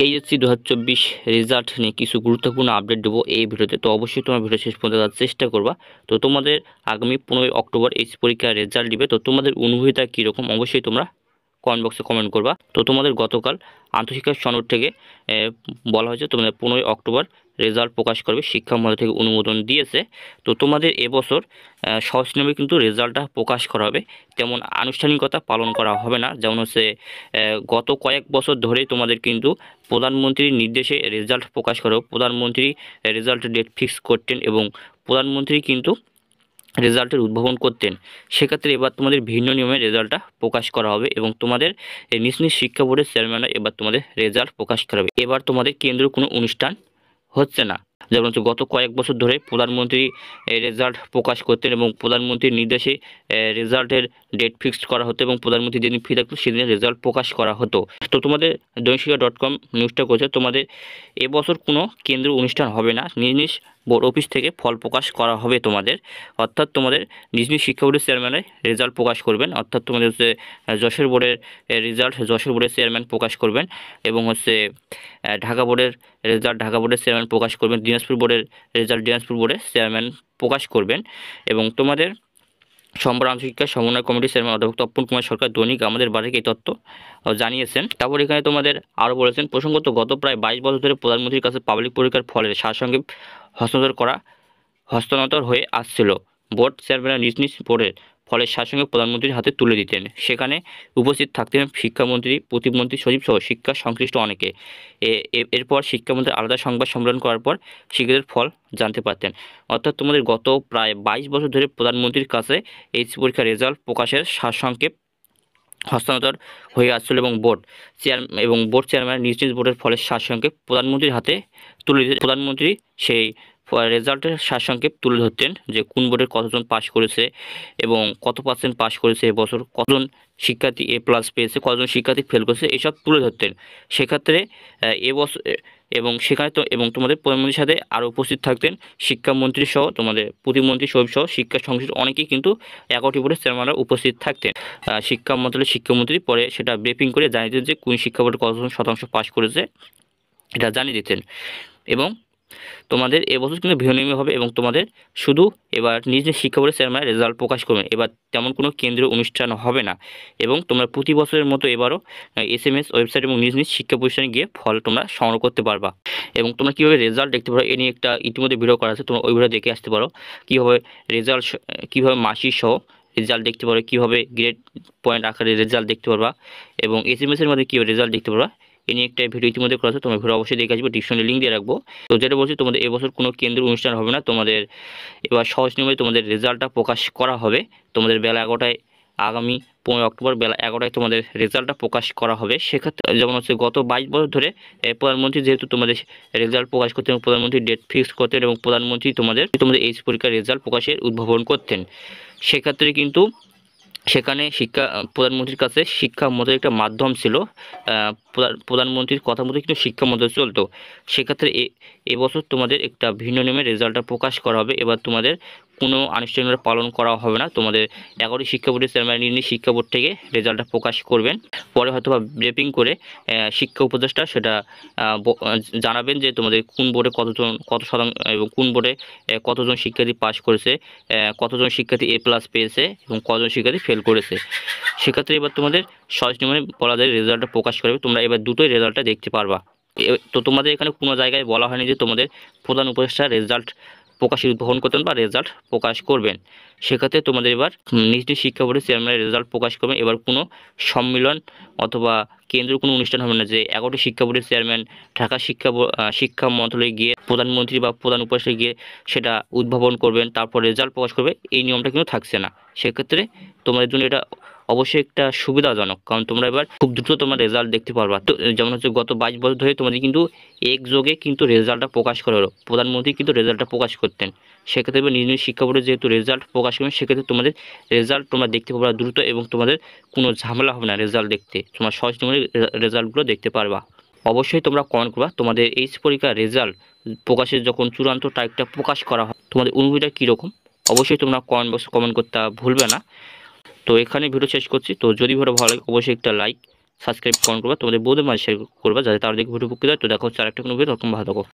HSC 2024 result নিয়ে কিছু গুরুত্বপূর্ণ আপডেট দেবো এই ভিডিওতে। তো অবশ্যই তোমার ভিডিও শেষ পর্যন্ত দেখার চেষ্টা করবা। তো তোমাদের আগামী 15 অক্টোবর এইচএসসি পরীক্ষার রেজাল্ট দিবে। তো তোমাদের অনুভূতিটা কীরকম অবশ্যই তোমরা কমেন্ট বক্সে কমেন্ট করবা। তো তোমাদের গতকাল আন্তঃশিক্ষা সনদ থেকে বলা হয়েছে তোমাদের 15 অক্টোবর রেজাল্ট প্রকাশ করবে, শিক্ষা মন্ত্রণালয় থেকে অনুমোদন দিয়েছে। তো তোমাদের এবছর সহজ নিয়মে কিন্তু রেজাল্টটা প্রকাশ করা হবে, তেমন আনুষ্ঠানিকতা পালন করা হবে না। যেমন হচ্ছে গত কয়েক বছর ধরেই তোমাদের কিন্তু প্রধানমন্ত্রীর নির্দেশে রেজাল্ট প্রকাশ করা হবে। প্রধানমন্ত্রী রেজাল্টের ডেট ফিক্স করতেন এবং প্রধানমন্ত্রী কিন্তু রেজাল্টের উদ্ভাবন করতেন। সেক্ষেত্রে এবার তোমাদের ভিন্ন নিয়মে রেজাল্টটা প্রকাশ করা হবে এবং তোমাদের নিজ নিজ শিক্ষা বোর্ডের চেয়ারম্যানরা এবার তোমাদের রেজাল্ট প্রকাশ করাবে। এবার তোমাদের কেন্দ্রীয় কোনো অনুষ্ঠান হচ্ছে না। যেমন হচ্ছে গত কয়েক বছর ধরে প্রধানমন্ত্রী রেজাল্ট প্রকাশ করতেন এবং প্রধানমন্ত্রীর নির্দেশে রেজাল্টের ডেট ফিক্সড করা হতো এবং প্রধানমন্ত্রী যেদিন ফ্রি থাকতো সেদিনে রেজাল্ট প্রকাশ করা হতো। তো তোমাদের দৈনিকশিক্ষা.com নিউজটা করেছে তোমাদের এবছর কোনো কেন্দ্রীয় অনুষ্ঠান হবে না, নিজ নিজ বোর্ড অফিস থেকে ফল প্রকাশ করা হবে তোমাদের। অর্থাৎ তোমাদের নিজ নিজ শিক্ষা বোর্ডের চেয়ারম্যানের রেজাল্ট প্রকাশ করবেন। অর্থাৎ তোমাদের হচ্ছে যশোর বোর্ডের রেজাল্ট যশোর বোর্ডের চেয়ারম্যান প্রকাশ করবেন এবং হচ্ছে ঢাকা বোর্ডের রেজাল্ট ঢাকা বোর্ডের চেয়ারম্যান প্রকাশ করবেন, দিনাজপুর বোর্ডের রেজাল্ট দিনাজপুর বোর্ডের চেয়ারম্যান প্রকাশ করবেন। এবং তোমাদের সোমবার আন্তঃশিক্ষা সমন্বয় কমিটির চেয়ারম্যান অধ্যাপক তপন কুমার সরকার দৈনিক আমাদের বাড়িকে এই তথ্য জানিয়েছেন। তারপর এখানে তোমাদের আরও বলেছেন, প্রসঙ্গত গত প্রায় 22 বছর ধরে প্রধানমন্ত্রীর কাছে পাবলিক পরীক্ষার ফলের সারসংক্ষেপ হস্তান্তর হয়ে আসছিল। বোর্ড চেয়ারম্যানরা নিজ নিজ বোর্ডের ফলের সারসংক্ষেপ প্রধানমন্ত্রীর হাতে তুলে দিতেন। সেখানে উপস্থিত থাকতেন শিক্ষামন্ত্রী, প্রতিমন্ত্রী, সচিব সহ শিক্ষা সংশ্লিষ্ট অনেকে। এরপর শিক্ষামন্ত্রী আলাদা সংবাদ সম্মেলন করার পর শিক্ষার্থীদের ফল জানতে পারতেন। অর্থাৎ তোমাদের গত প্রায় 22 বছর ধরে প্রধানমন্ত্রীর কাছে এইচএসসি পরীক্ষার রেজাল্ট প্রকাশের সারসংক্ষেপ হস্তান্তর হয়ে আসছিল এবং বোর্ড চেয়ারম্যান নিজ নিজ বোর্ডের ফলের সারসংক্ষেপ প্রধানমন্ত্রীর হাতে তুলে দিতেন। প্রধানমন্ত্রী সেই রেজাল্টের সারসংক্ষেপ তুলে ধরতেন যে কোন বোর্ডের কতজন পাস করেছে এবং কত পার্সেন্ট পাস করেছে, এবছর কতজন শিক্ষার্থী A+ পেয়েছে, কতজন শিক্ষার্থী ফেল করেছে, এসব তুলে ধরতেন। সেক্ষেত্রে এবছর এবং তোমাদের প্রধানমন্ত্রীর সাথে আরও উপস্থিত থাকতেন শিক্ষামন্ত্রী সহ তোমাদের প্রতিমন্ত্রী, সচিব সহ শিক্ষা সংশ্লিষ্ট অনেকেই কিন্তু 11টি বোর্ডের চেয়ারম্যানরা উপস্থিত থাকতেন। শিক্ষা মন্ত্রণালয়ের শিক্ষামন্ত্রী পরে সেটা ব্রিফিং করে জানিয়ে দিতেন যে কোন শিক্ষা বোর্ডে কতজন শতাংশ পাস করেছে, এটা জানিয়ে দিতেন। এবং তোমাদের এবছর কিন্তু ভিন্ন হবে এবং তোমাদের শুধু এবার নিজ নিজ শিক্ষা বোর্ডের চেয়ারম্যান রেজাল্ট প্রকাশ করবেন। এবার তেমন কোনো কেন্দ্রীয় অনুষ্ঠান হবে না এবং তোমরা প্রতি বছরের মতো এবারও SMS ওয়েবসাইট এবং নিজ নিজ শিক্ষা প্রতিষ্ঠানে গিয়ে ফল তোমরা সংগ্রহ করতে পারবা। এবং তোমরা কীভাবে রেজাল্ট দেখতে পারো এ নিয়ে একটা ইতিমধ্যে ভিডিও করা আছে, তোমরা ওই ভিডিও দেখে আসতে পারো। কীভাবে মাসিক সহ রেজাল্ট দেখতে পারো, কীভাবে গ্রেড পয়েন্ট আকারে রেজাল্ট দেখতে পারবা এবং SMS-এর মধ্যে কীভাবে রেজাল্ট দেখতে পারবা, এ নিয়ে একটা ভিডিও ইতিমধ্যে করা আছে, তোমার ভিডিও অবশ্যই দেখে আসবো, ডিসক্রিপশনে লিঙ্ক দিয়ে রাখবো। তো যেটা বলছি তোমাদের এবছর কোনো কেন্দ্রীয় অনুষ্ঠান হবে না, তোমাদের এবার সহজ নিয়মে তোমাদের রেজাল্টটা প্রকাশ করা হবে। তোমাদের বেলা 11টায় আগামী 15 অক্টোবর বেলা 11টায় তোমাদের রেজাল্টটা প্রকাশ করা হবে। সেক্ষেত্রে যেমন হচ্ছে গত 22 বছর ধরে প্রধানমন্ত্রী যেহেতু তোমাদের রেজাল্ট প্রকাশ করতেন এবং প্রধানমন্ত্রী ডেট ফিক্স করতেন এবং প্রধানমন্ত্রী তোমাদের এইচএসসি পরীক্ষার রেজাল্ট প্রকাশের উদ্ভাবন করতেন। সেক্ষেত্রে কিন্তু সেখানে প্রধানমন্ত্রীর কাছে শিক্ষা মন্ত্রণালয়ের একটা মাধ্যম ছিল, প্রধানমন্ত্রীর কথা মতো কিন্তু শিক্ষা মন্ত্রণালয় চলতো। সেক্ষেত্রে এবছর তোমাদের একটা ভিন্ন নিয়মে রেজাল্টটা প্রকাশ করা হবে। এবার তোমাদের কোনো আনুষ্ঠানিকতা পালন করা হবে না, তোমাদের 11টি শিক্ষা বোর্ডের চেয়ারম্যান নিজ শিক্ষা বোর্ড থেকে রেজাল্টটা প্রকাশ করবেন। পরে হয়তো বা ব্রিফিং করে শিক্ষা উপদেষ্টা সেটা জানাবেন যে তোমাদের কোন বোর্ডে কত শতাংশ এবং কোন বোর্ডে কতজন শিক্ষার্থী পাস করেছে, কতজন শিক্ষার্থী A+ পেয়েছে এবং কতজন শিক্ষার্থী ফেল করেছে। সেক্ষেত্রে এবার তোমাদের সহজ নিয়মে বলা যায় রেজাল্টটা প্রকাশ করবে, তোমরা এবার দুটোই রেজাল্টটা দেখতে পারবা। তো তোমাদের এখানে কোনো জায়গায় বলা হয়নি যে তোমাদের প্রধান উপদেষ্টা রেজাল্ট প্রকাশের উদ্ভাবন করতেন বা রেজাল্ট প্রকাশ করবেন। সেক্ষেত্রে তোমাদের এবার নিজ নিজ শিক্ষা বোর্ডের চেয়ারম্যানের রেজাল্ট প্রকাশ করবেন। এবার কোনো সম্মেলন অথবা কেন্দ্রীয় কোনো অনুষ্ঠান হবে না যে 11টি শিক্ষা বোর্ডের চেয়ারম্যান ঢাকা শিক্ষা মন্ত্রণালয়ে গিয়ে প্রধানমন্ত্রী বা প্রধান উপদেষ্টা গিয়ে সেটা উদ্ভাবন করবেন, তারপর রেজাল্ট প্রকাশ করবে, এই নিয়মটা কিন্তু থাকছে না। সেক্ষেত্রে তোমাদের জন্য এটা অবশ্যই একটা সুবিধাজনক, কারণ তোমরা এবার খুব দ্রুত তোমার রেজাল্ট দেখতে পারবা। তো যেমন হচ্ছে গত 22 বছর ধরে তোমাদের কিন্তু একযোগে কিন্তু রেজাল্টটা প্রকাশ করা হলো, প্রধানমন্ত্রী কিন্তু রেজাল্টটা প্রকাশ করতেন। সেক্ষেত্রে এবার নিজ নিজ শিক্ষা বোর্ডে যেহেতু রেজাল্ট প্রকাশ করবেন, সেক্ষেত্রে তোমাদের রেজাল্ট তোমরা দেখতে পারবা দ্রুত এবং তোমাদের কোনো ঝামেলা হবে না রেজাল্ট দেখতে, তোমরা সহজ নিয়মে রেজাল্টগুলো দেখতে পারবা। অবশ্যই তোমরা কমেন্ট করবা তোমাদের এইচএসসি পরীক্ষার রেজাল্ট প্রকাশের যখন চূড়ান্ত তারিখটা প্রকাশ করা হয় তোমাদের অনুভূতিটা কীরকম, অবশ্যই তোমরা কমেন্ট বক্সে কমেন্ট করতে ভুলবে না। তো এখানে ভিডিও শেষ করছি। তো যদি ভিডিও ভালো লাগে অবশ্যই একটা লাইক, সাবস্ক্রাইব কমেন্ট করবা, তোমাদের বউদের মাঝে শেয়ার করবা যাতে তারা দেখে ভিডিও উপকৃত হয়। তো দেখা হচ্ছে আরেকটা কোনো ভিডিও, তখন ভালো থাকো।